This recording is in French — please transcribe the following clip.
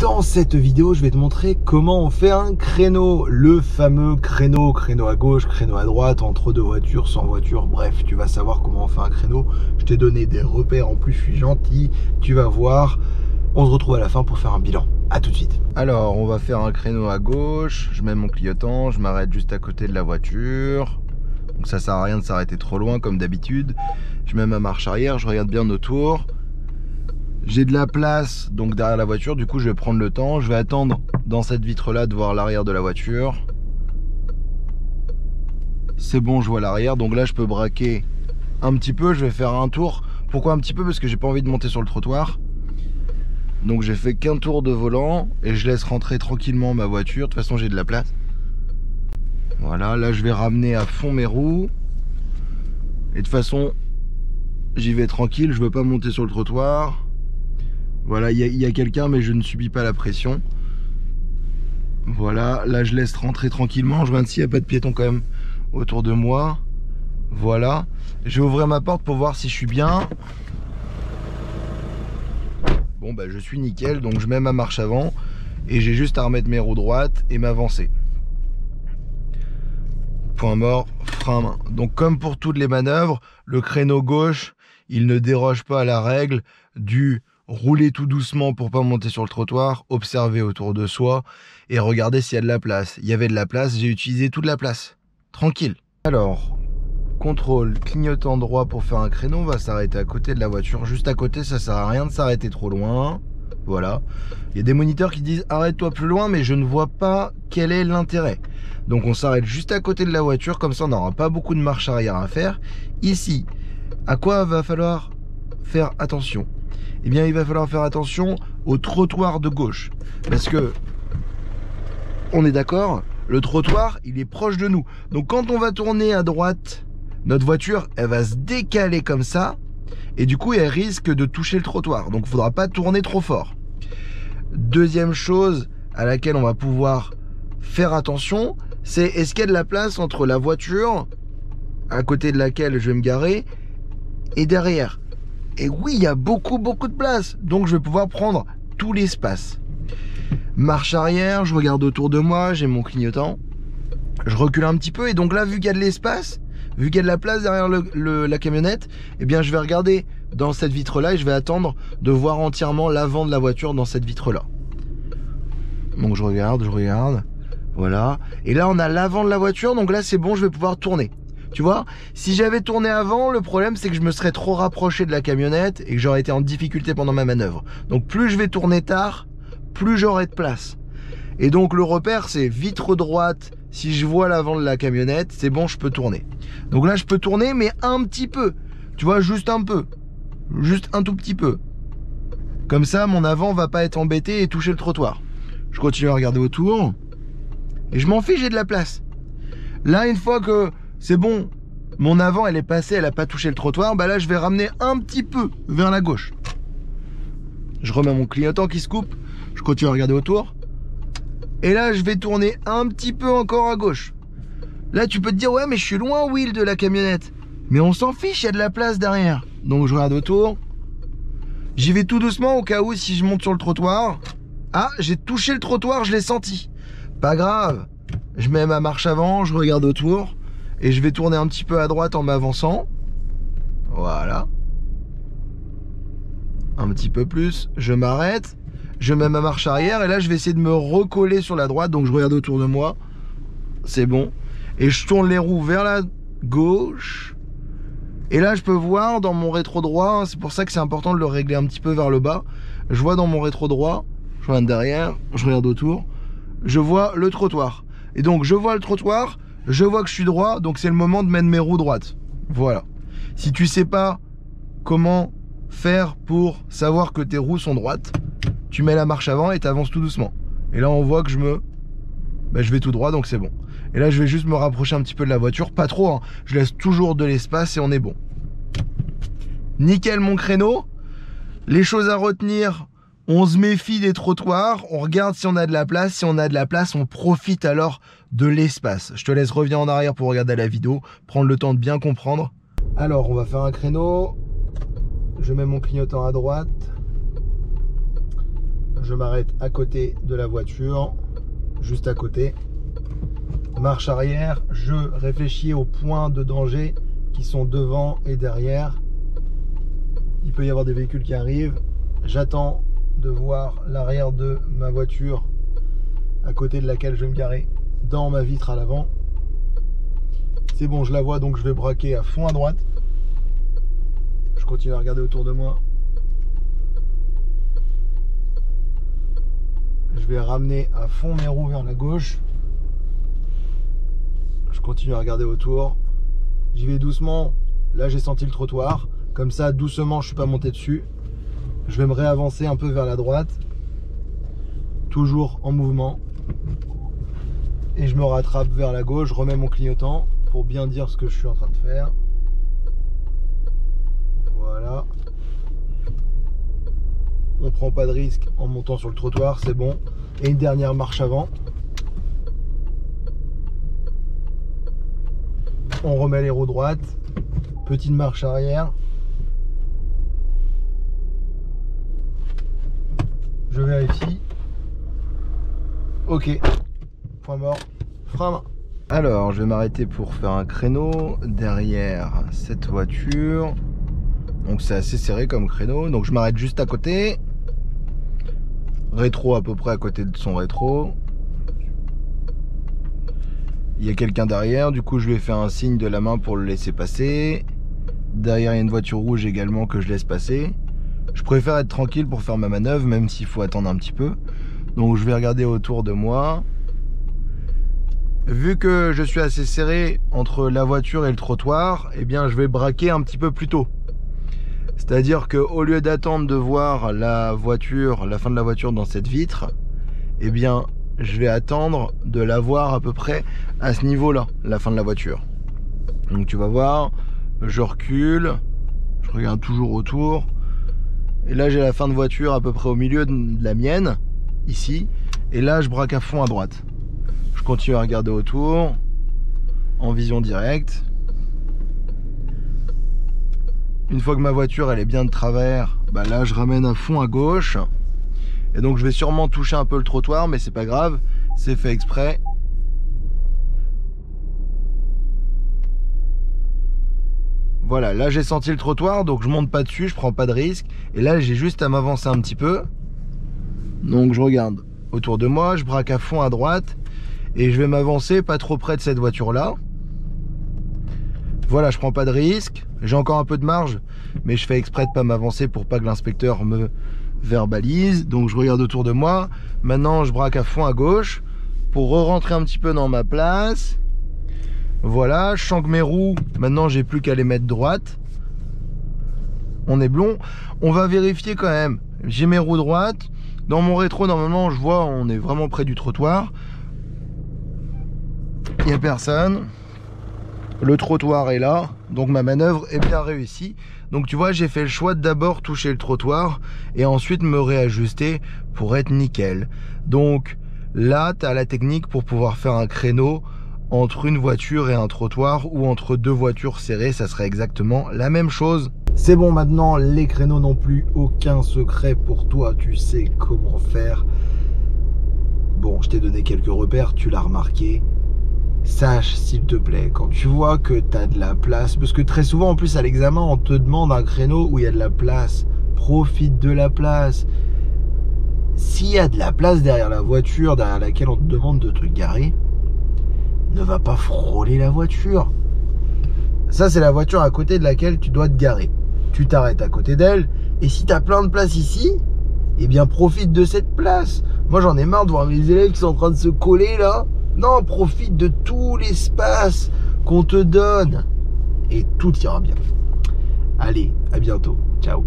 Dans cette vidéo, je vais te montrer comment on fait un créneau. Le fameux créneau à gauche, créneau à droite, entre deux voitures, sans voiture. Bref, tu vas savoir comment on fait un créneau. Je t'ai donné des repères, en plus je suis gentil. Tu vas voir. On se retrouve à la fin pour faire un bilan. A tout de suite. Alors, on va faire un créneau à gauche. Je mets mon clignotant, je m'arrête juste à côté de la voiture. Donc ça sert à rien de s'arrêter trop loin comme d'habitude. Je mets ma marche arrière, je regarde bien autour. J'ai de la place donc derrière la voiture, du coup je vais prendre le temps, je vais attendre dans cette vitre là de voir l'arrière de la voiture. C'est bon, je vois l'arrière, donc là je peux braquer un petit peu, je vais faire un tour. Pourquoi un petit peu? Parce que j'ai pas envie de monter sur le trottoir. Donc j'ai fait qu'un tour de volant et je laisse rentrer tranquillement ma voiture, de toute façon j'ai de la place. Voilà, là je vais ramener à fond mes roues. Et de toute façon j'y vais tranquille, je veux pas monter sur le trottoir. Voilà, il y a quelqu'un, mais je ne subis pas la pression. Voilà, là je laisse rentrer tranquillement. Je vois s'il n'y a pas de piéton quand même autour de moi. Voilà. Je vais ouvrir ma porte pour voir si je suis bien. Bon, bah je suis nickel, donc je mets ma marche avant. Et j'ai juste à remettre mes roues droites et m'avancer. Point mort, frein à main. Donc comme pour toutes les manœuvres, le créneau gauche, il ne déroge pas à la règle du rouler tout doucement pour pas monter sur le trottoir, observer autour de soi et regarder s'il y a de la place. Il y avait de la place, j'ai utilisé toute la place. Tranquille. Alors, contrôle, clignotant droit pour faire un créneau, on va s'arrêter à côté de la voiture. Juste à côté, ça sert à rien de s'arrêter trop loin. Voilà. Il y a des moniteurs qui disent arrête-toi plus loin, mais je ne vois pas quel est l'intérêt. Donc on s'arrête juste à côté de la voiture, comme ça on n'aura pas beaucoup de marche arrière à faire. Ici, à quoi va falloir faire attention? Eh bien, il va falloir faire attention au trottoir de gauche. Parce que, on est d'accord, le trottoir, il est proche de nous. Donc, quand on va tourner à droite, notre voiture, elle va se décaler comme ça. Et du coup, elle risque de toucher le trottoir. Donc, il ne faudra pas tourner trop fort. Deuxième chose à laquelle on va pouvoir faire attention, c'est est-ce qu'il y a de la place entre la voiture, à côté de laquelle je vais me garer, et derrière. Et oui, il y a beaucoup de place. Donc je vais pouvoir prendre tout l'espace. Marche arrière, je regarde autour de moi, j'ai mon clignotant. Je recule un petit peu et donc là, vu qu'il y a de l'espace, vu qu'il y a de la place derrière la camionnette, eh bien je vais regarder dans cette vitre-là et je vais attendre de voir entièrement l'avant de la voiture dans cette vitre-là. Donc je regarde. Voilà. Et là, on a l'avant de la voiture, donc là, c'est bon, je vais pouvoir tourner. Tu vois, si j'avais tourné avant, le problème c'est que je me serais trop rapproché de la camionnette et que j'aurais été en difficulté pendant ma manœuvre. Donc plus je vais tourner tard, plus j'aurai de place. Et donc le repère c'est vitre droite, si je vois l'avant de la camionnette, c'est bon, je peux tourner. Donc là je peux tourner mais un petit peu. Tu vois, juste un peu. Juste un tout petit peu. Comme ça mon avant va pas être embêté et toucher le trottoir. Je continue à regarder autour. Et je m'en fiche, j'ai de la place. Là une fois que c'est bon, mon avant elle est passée, elle n'a pas touché le trottoir, bah là je vais ramener un petit peu vers la gauche. Je remets mon clignotant qui se coupe, je continue à regarder autour. Et là je vais tourner un petit peu encore à gauche. Là tu peux te dire ouais mais je suis loin Will de la camionnette. Mais on s'en fiche, il y a de la place derrière. Donc je regarde autour. J'y vais tout doucement au cas où si je monte sur le trottoir. Ah, j'ai touché le trottoir, je l'ai senti. Pas grave, je mets ma marche avant, je regarde autour. Et je vais tourner un petit peu à droite en m'avançant. Voilà. Un petit peu plus. Je m'arrête. Je mets ma marche arrière. Et là, je vais essayer de me recoller sur la droite. Donc, je regarde autour de moi. C'est bon. Et je tourne les roues vers la gauche. Et là, je peux voir dans mon rétro droit. C'est pour ça que c'est important de le régler un petit peu vers le bas. Je vois dans mon rétro droit. Je regarde derrière. Je regarde autour. Je vois le trottoir. Et donc, je vois le trottoir. Je vois que je suis droit, donc c'est le moment de mettre mes roues droites. Voilà. Si tu sais pas comment faire pour savoir que tes roues sont droites, tu mets la marche avant et tu avances tout doucement. Et là, on voit que je vais tout droit, donc c'est bon. Et là, je vais juste me rapprocher un petit peu de la voiture. Pas trop, hein. Je laisse toujours de l'espace et on est bon. Nickel mon créneau. Les choses à retenir... On se méfie des trottoirs, on regarde si on a de la place. Si on a de la place, on profite alors de l'espace. Je te laisse revenir en arrière pour regarder la vidéo, prendre le temps de bien comprendre. Alors, on va faire un créneau. Je mets mon clignotant à droite. je m'arrête à côté de la voiture, juste à côté. Marche arrière, je réfléchis aux points de danger qui sont devant et derrière. Il peut y avoir des véhicules qui arrivent. J'attends de voir l'arrière de ma voiture à côté de laquelle je vais me garer dans ma vitre à l'avant. C'est bon, je la vois, donc je vais braquer à fond à droite. Je continue à regarder autour de moi. Je vais ramener à fond mes roues vers la gauche. Je continue à regarder autour. J'y vais doucement. Là, j'ai senti le trottoir. Comme ça, doucement, je ne suis pas monté dessus. Je vais me réavancer un peu vers la droite. Toujours en mouvement. Et je me rattrape vers la gauche. Je remets mon clignotant pour bien dire ce que je suis en train de faire. Voilà. On prend pas de risque en montant sur le trottoir, c'est bon. Et une dernière marche avant. On remet les roues droites. Petite marche arrière. Je vérifie. Ok. Point mort. Frein à main. Alors, je vais m'arrêter pour faire un créneau derrière cette voiture. Donc c'est assez serré comme créneau. Donc je m'arrête juste à côté. Rétro à peu près à côté de son rétro. Il y a quelqu'un derrière. Du coup je lui ai fait un signe de la main pour le laisser passer. Derrière il y a une voiture rouge également que je laisse passer. Je préfère être tranquille pour faire ma manœuvre, même s'il faut attendre un petit peu. Donc je vais regarder autour de moi. Vu que je suis assez serré entre la voiture et le trottoir, eh bien je vais braquer un petit peu plus tôt. C'est-à-dire qu'au lieu d'attendre de voir la voiture, la fin de la voiture dans cette vitre, eh bien, je vais attendre de la voir à peu près à ce niveau-là, la fin de la voiture. Donc tu vas voir, je recule, je regarde toujours autour. Et là, j'ai la fin de voiture à peu près au milieu de la mienne, ici. Et là, je braque à fond à droite. Je continue à regarder autour, en vision directe. Une fois que ma voiture elle est bien de travers, bah là je ramène à fond à gauche. Et donc je vais sûrement toucher un peu le trottoir, mais c'est pas grave, c'est fait exprès. Voilà, là j'ai senti le trottoir, donc je monte pas dessus, je prends pas de risque. Et là j'ai juste à m'avancer un petit peu. Donc je regarde autour de moi, je braque à fond à droite. Et je vais m'avancer pas trop près de cette voiture là. Voilà, je prends pas de risque, j'ai encore un peu de marge, mais je fais exprès de pas m'avancer pour pas que l'inspecteur me verbalise. Donc je regarde autour de moi. Maintenant je braque à fond à gauche pour re-rentrer un petit peu dans ma place. Voilà, je sens que mes roues, maintenant j'ai plus qu'à les mettre droites. On est blond. On va vérifier quand même. J'ai mes roues droites. Dans mon rétro, normalement, je vois, on est vraiment près du trottoir. Il n'y a personne. Le trottoir est là, donc ma manœuvre est bien réussie. Donc tu vois, j'ai fait le choix de d'abord toucher le trottoir et ensuite me réajuster pour être nickel. Donc là, tu as la technique pour pouvoir faire un créneau entre une voiture et un trottoir, ou entre deux voitures serrées, ça serait exactement la même chose. C'est bon, maintenant les créneaux n'ont plus aucun secret pour toi, tu sais comment faire. Bon, je t'ai donné quelques repères, tu l'as remarqué. Sache, s'il te plaît, quand tu vois que tu as de la place, parce que très souvent en plus à l'examen on te demande un créneau où il y a de la place, profite de la place. S'il y a de la place derrière la voiture, derrière laquelle on te demande de te garer, ne va pas frôler la voiture. Ça c'est la voiture à côté de laquelle tu dois te garer. Tu t'arrêtes à côté d'elle, et si tu as plein de place ici, eh bien profite de cette place. Moi j'en ai marre de voir mes élèves qui sont en train de se coller là. Non, profite de tout l'espace qu'on te donne et tout ira bien. Allez, à bientôt. Ciao.